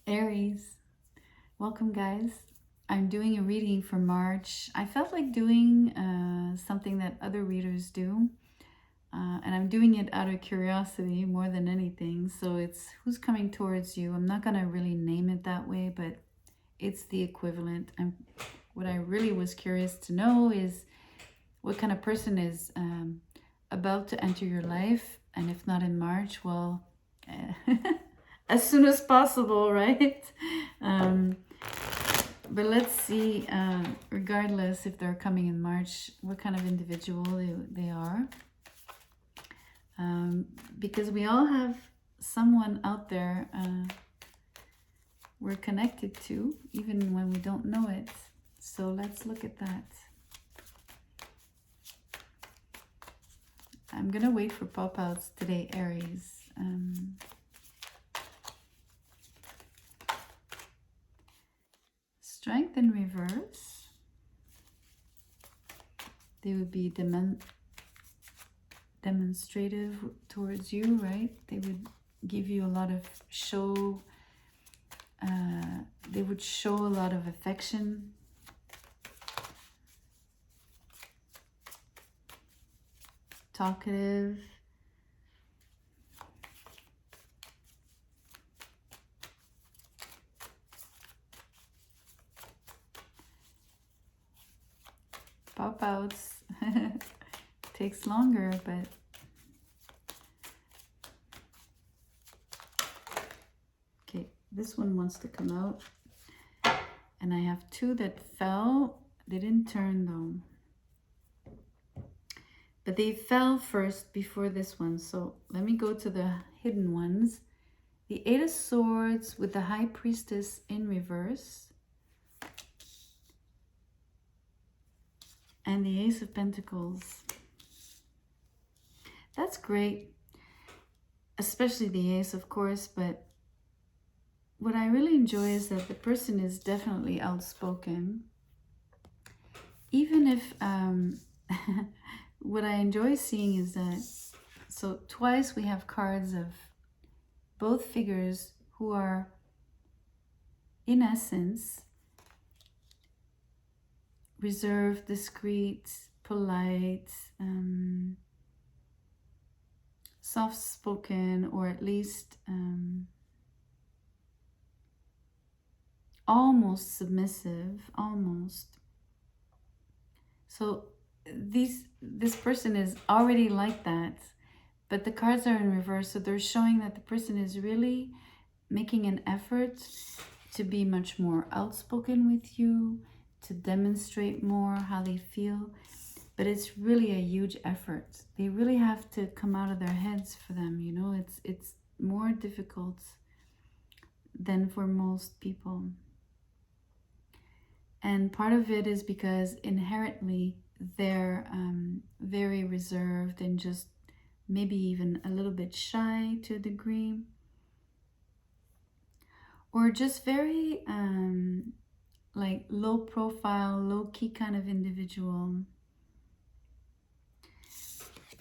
Aries, welcome guys. I'm doing a reading for March. I felt like doing something that other readers do, and I'm doing it out of curiosity more than anything. So it's who's coming towards you. I'm not gonna really name it that way, but it's the equivalent. What I really was curious to know is what kind of person is about to enter your life, and if not in March, well, as soon as possible, right? Um, but let's see, regardless if they're coming in March, what kind of individual they are. Because we all have someone out there we're connected to, even when we don't know it. So let's look at that. I'm gonna wait for pop-outs today, Aries. Strength in reverse. They would be demonstrative towards you, right? They would give you a lot of show. They would show a lot of affection. Talkative. Pop outs. Takes longer, but okay, this one wants to come out. And I have two that fell. They didn't turn though. But they fell first before this one. So let me go to the hidden ones. The Eight of Swords with the High Priestess in reverse. And the Ace of Pentacles. That's great. Especially the Ace, of course. But what I really enjoy is that the person is definitely outspoken. Even if... what I enjoy seeing is that... So twice we have cards of both figures who are, in essence, reserved, discreet, polite, soft-spoken, or at least almost submissive, almost. So this person is already like that, but the cards are in reverse, so they're showing that the person is really making an effort to be much more outspoken with you, to demonstrate more how they feel. But it's really a huge effort. They really have to come out of their heads for them, you know. It's more difficult than for most people. And part of it is because inherently they're very reserved and just maybe even a little bit shy to a degree. Or just very like low profile, low key kind of individual.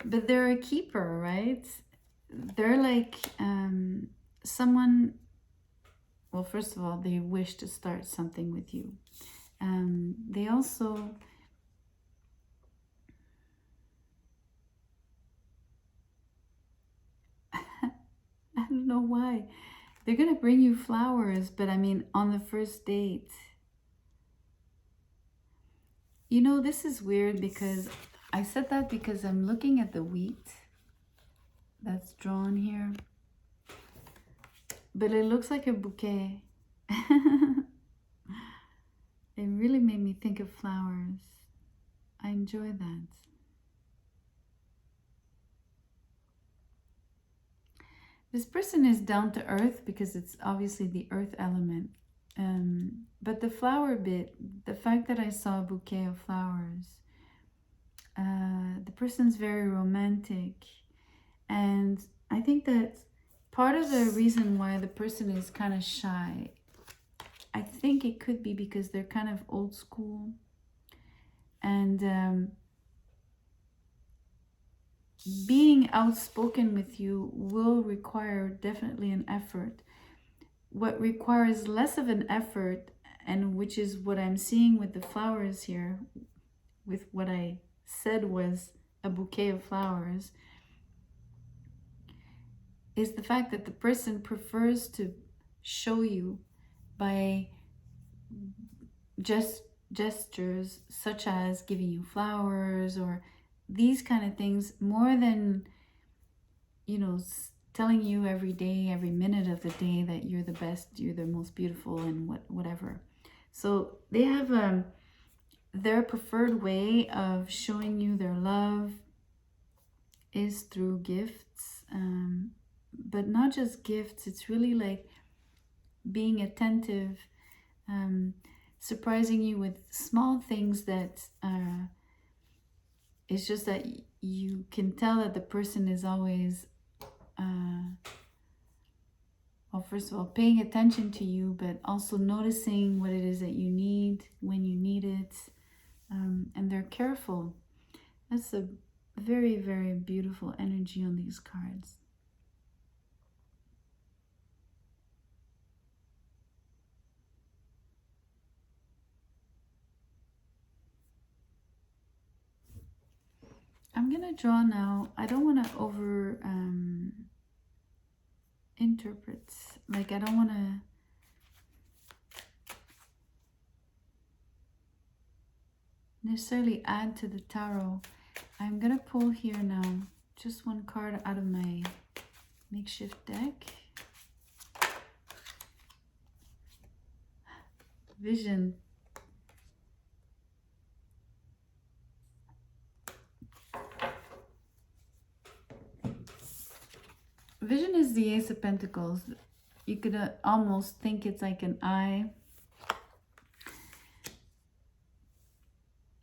But they're a keeper, right? They're like someone, well, first of all, they wish to start something with you. They also, I don't know why, they're going to bring you flowers, but I mean, on the first date. You know, this is weird because I said that because I'm looking at the wheat that's drawn here, but it looks like a bouquet. It really made me think of flowers. I enjoy that. This person is down to earth because it's obviously the earth element. But the flower bit, the fact that I saw a bouquet of flowers, the person's very romantic. And I think that part of the reason why the person is kind of shy, I think it could be because they're kind of old school. And being outspoken with you will require definitely an effort. what requires less of an effort, and which is what I'm seeing with the flowers here, with what I said was a bouquet of flowers, is the fact that the person prefers to show you by just gestures such as giving you flowers or these kind of things, more than, you know, telling you every day, every minute of the day that you're the best, you're the most beautiful, and whatever. So they have their preferred way of showing you their love is through gifts, but not just gifts. It's really like being attentive, surprising you with small things that it's just that you can tell that the person is always, well, first of all, paying attention to you, but also noticing what it is that you need when you need it, and they're careful. That's a very, very beautiful energy on these cards. I'm gonna draw now. I don't want to over interpret. Like, I don't want to necessarily add to the tarot. I'm gonna pull here now just one card out of my makeshift deck. Vision. Vision is the Ace of Pentacles. You could almost think it's like an eye.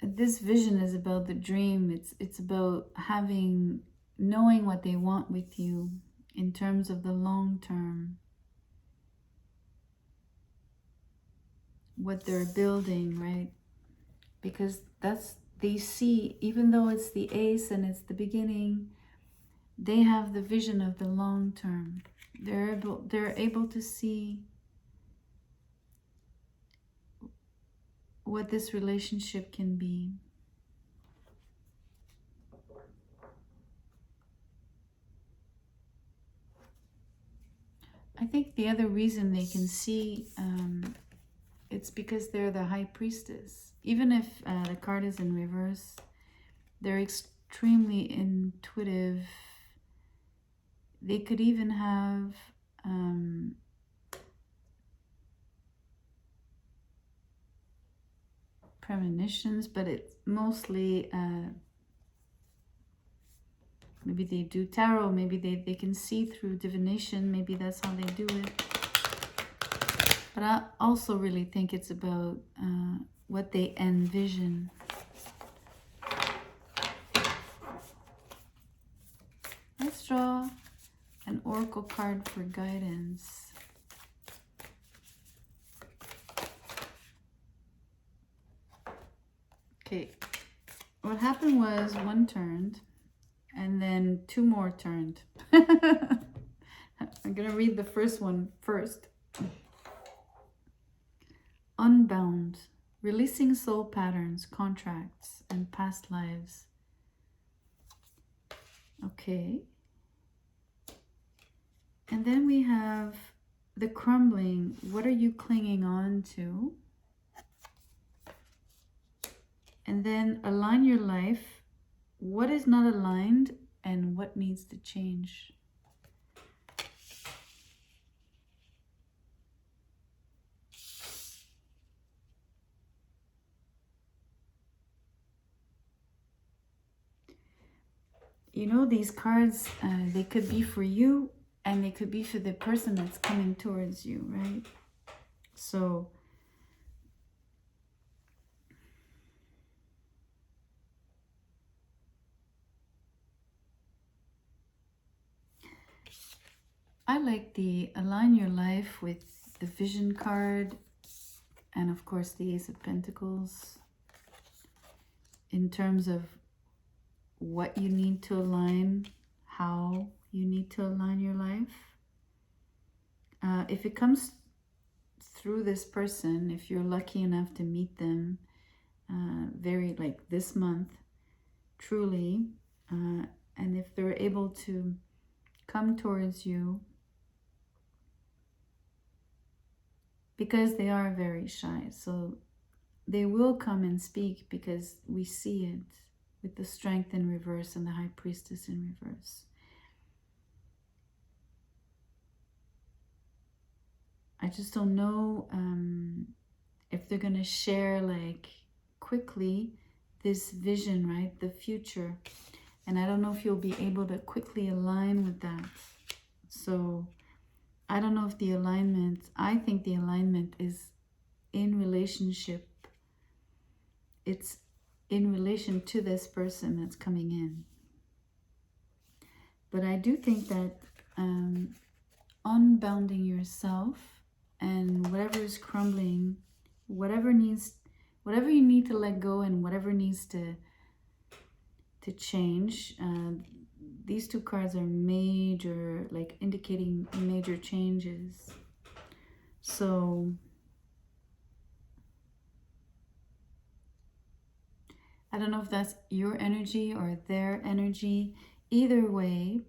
This vision is about the dream. It's about knowing what they want with you in terms of the long term. What they're building, right? Because they see, even though it's the ace and it's the beginning, they have the vision of the long term. They're able to see what this relationship can be. I think the other reason they can see, it's because they're the High Priestess. Even if the card is in reverse, they're extremely intuitive. They could even have premonitions, but it's mostly maybe they do tarot, maybe they can see through divination, maybe that's how they do it. But I also really think it's about what they envision. Let's draw an oracle card for guidance. Okay, what happened was one turned and then two more turned. I'm gonna read the first one first. Unbound, releasing soul patterns, contracts, and past lives. Okay. And then we have the crumbling. What are you clinging on to? And then align your life. What is not aligned and what needs to change? You know, these cards, they could be for you and they could be for the person that's coming towards you, right? So I like the align your life with the vision card and of course the Ace of Pentacles in terms of what you need to align, how you need to align your life. If it comes through this person, if you're lucky enough to meet them very like this month, truly, and if they're able to come towards you, because they are very shy, so they will come and speak, because we see it with the Strength in reverse and the High Priestess in reverse. I just don't know if they're going to share like quickly this vision, right? The future. And I don't know if you'll be able to quickly align with that. So I don't know if the alignment, I think the alignment is in relationship. It's in relation to this person that's coming in. But I do think that unbounding yourself and whatever is crumbling, whatever you need to let go, and whatever needs to change. These two cards are major, like indicating major changes. So I don't know if that's your energy or their energy. Either way,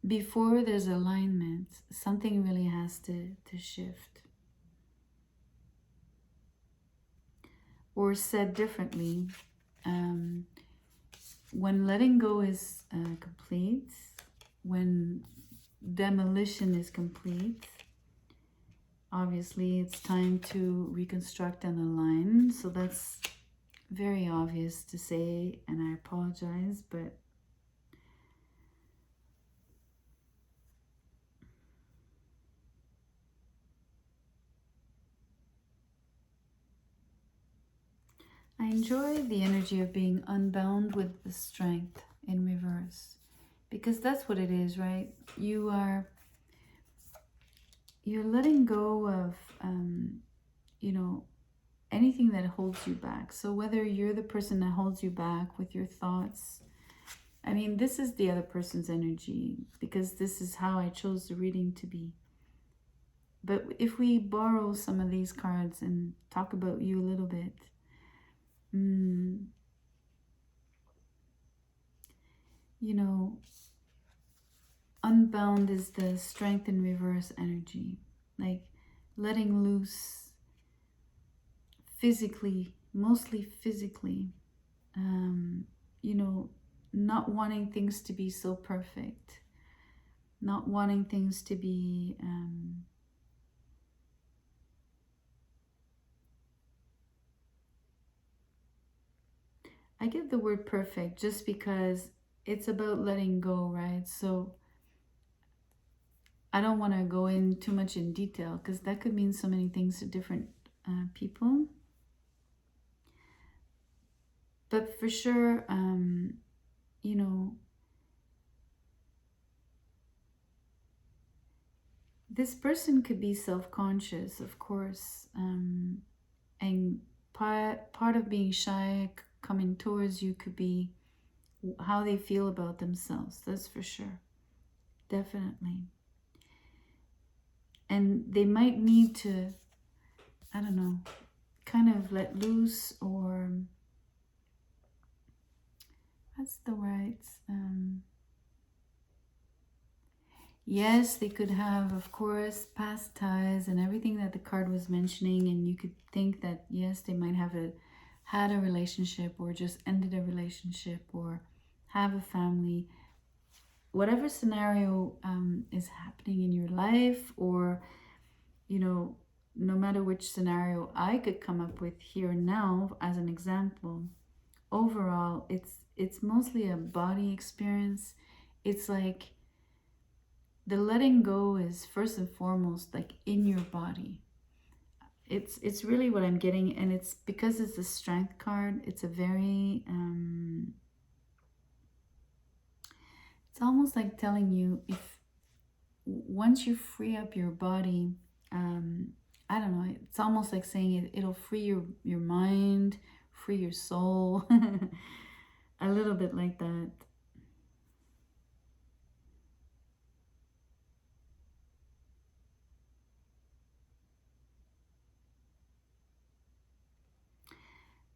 before there's alignment, something really has to shift. Or said differently, when letting go is complete, when demolition is complete, obviously it's time to reconstruct and align. So that's very obvious to say, and I apologize, but I enjoy the energy of being unbound with the Strength in reverse, because that's what it is, right? You're letting go of anything that holds you back. So whether you're the person that holds you back with your thoughts, I mean, this is the other person's energy, because this is how I chose the reading to be. But if we borrow some of these cards and talk about you a little bit, unbound is the Strength in reverse energy, like letting loose physically, mostly physically, not wanting things to be so perfect, not wanting things to be I give the word perfect just because it's about letting go, right? So I don't want to go in too much in detail, because that could mean so many things to different people. But for sure, this person could be self-conscious, of course, and part of being shy coming towards you could be how they feel about themselves. That's for sure, definitely. And they might need to, I don't know, kind of let loose, or what's the right yes, they could have, of course, past ties and everything that the card was mentioning, and you could think that yes, they might have had a relationship, or just ended a relationship, or have a family. Whatever scenario is happening in your life, or no matter which scenario I could come up with here now as an example, overall it's mostly a body experience. It's like the letting go is first and foremost like in your body. It's really what I'm getting, and it's because it's a Strength card. It's a very it's almost like telling you, if once you free up your body, I don't know, it's almost like saying it'll free your mind, free your soul. A little bit like that.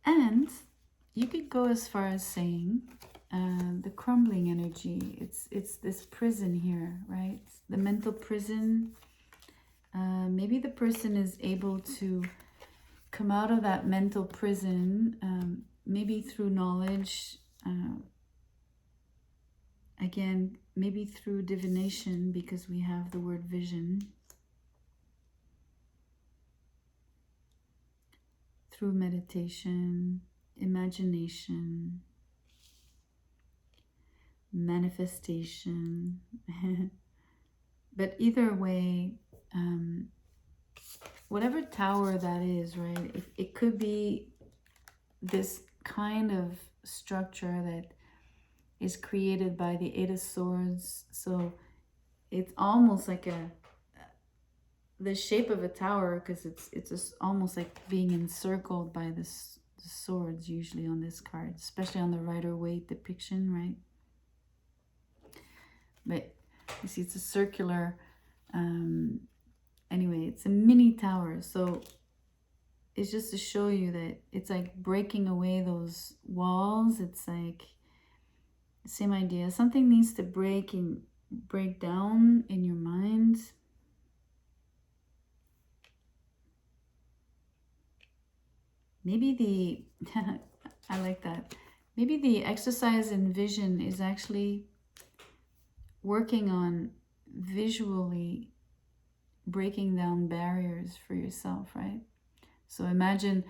And you could go as far as saying the crumbling energy. It's this prison here, right? The mental prison. Maybe the person is able to come out of that mental prison, maybe through knowledge. Again, maybe through divination, because we have the word vision. Through meditation, imagination, manifestation. But either way, whatever tower that is, right? It could be this kind of structure that is created by the Eight of Swords. So it's almost like the shape of a tower, because it's just almost like being encircled by the swords, usually on this card, especially on the Rider-Waite depiction, right? But you see, it's a circular. Anyway, it's a mini tower. So it's just to show you that it's like breaking away those walls. It's like the same idea. Something needs to break down in your mind. Maybe the I like that. Maybe the exercise in vision is actually working on visually breaking down barriers for yourself, right? So imagine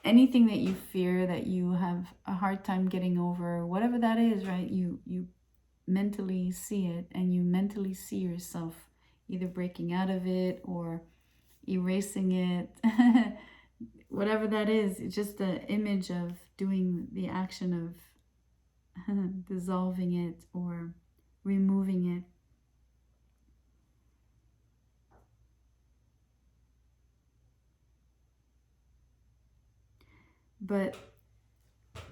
anything that you fear, that you have a hard time getting over, whatever that is, right? You mentally see it, and you mentally see yourself either breaking out of it or erasing it. Whatever that is, it's just the image of doing the action of dissolving it or removing it. But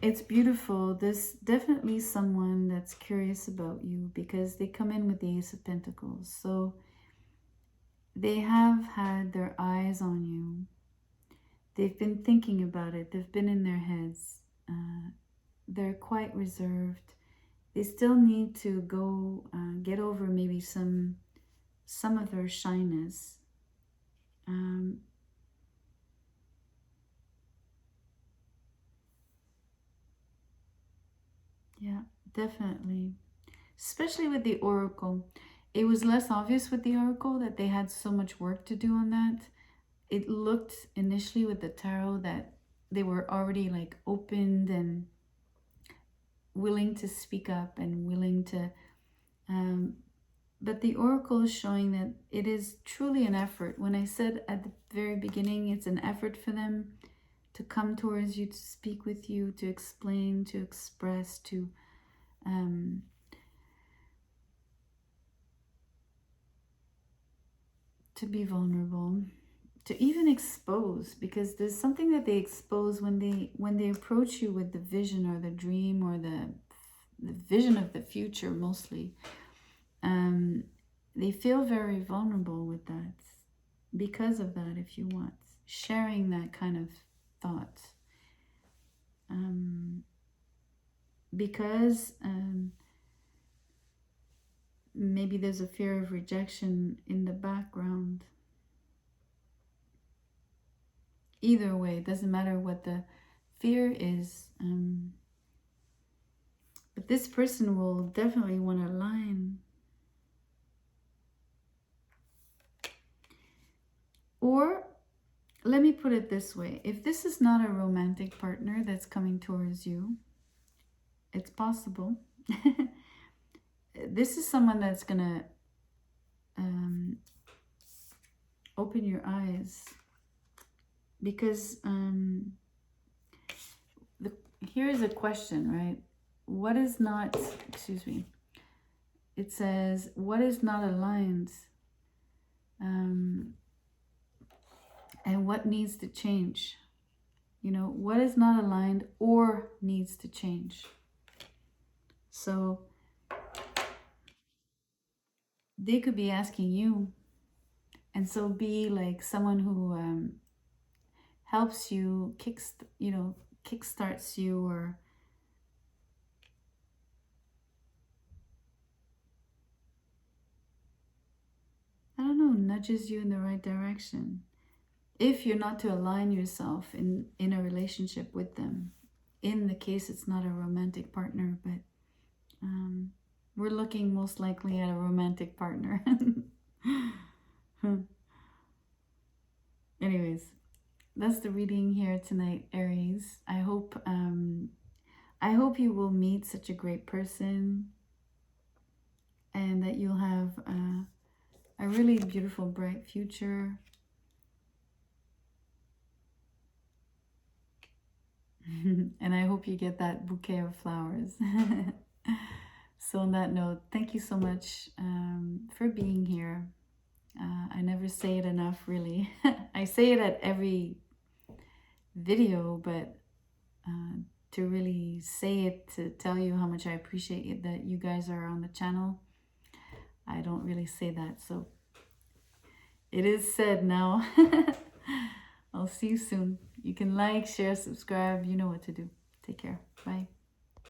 it's beautiful. There's definitely someone that's curious about you, because they come in with the Ace of Pentacles. So they have had their eyes on you. They've been thinking about it. They've been in their heads. They're quite reserved. They still need to go get over maybe some of their shyness. Yeah, definitely. Especially with the oracle. It was less obvious with the oracle that they had so much work to do on that. It looked initially with the tarot that they were already like opened and willing to speak up and willing to but the oracle is showing that it is truly an effort. When I said at the very beginning, it's an effort for them to come towards you, to speak with you, to explain, to express, to be vulnerable, to even expose, because there's something that they expose when they approach you with the vision or the dream or the vision of the future. Mostly they feel very vulnerable with that, because of that, if you want, sharing that kind of thought, because maybe there's a fear of rejection in the background. Either way, it doesn't matter what the fear is, but this person will definitely want to align. Or let me put it this way: if this is not a romantic partner that's coming towards you, it's possible. This is someone that's gonna open your eyes, because here is a question, right? What is not, excuse me, it says, what is not aligned, and what needs to change? You know, what is not aligned or needs to change? So they could be asking you, and so be like someone who helps you kickstarts you, or I don't know, nudges you in the right direction. If you're not to align yourself in a relationship with them. In the case it's not a romantic partner, but we're looking most likely at a romantic partner. Anyways, that's the reading here tonight, Aries. I hope you will meet such a great person, and that you'll have a really beautiful, bright future. And I hope you get that bouquet of flowers. So on that note, thank you so much for being here. I never say it enough, really. I say it at every video, but to really say it, to tell you how much I appreciate it, that you guys are on the channel, I don't really say that. So it is said now. I'll see you soon. You can like, share, subscribe. You know what to do. Take care. Bye.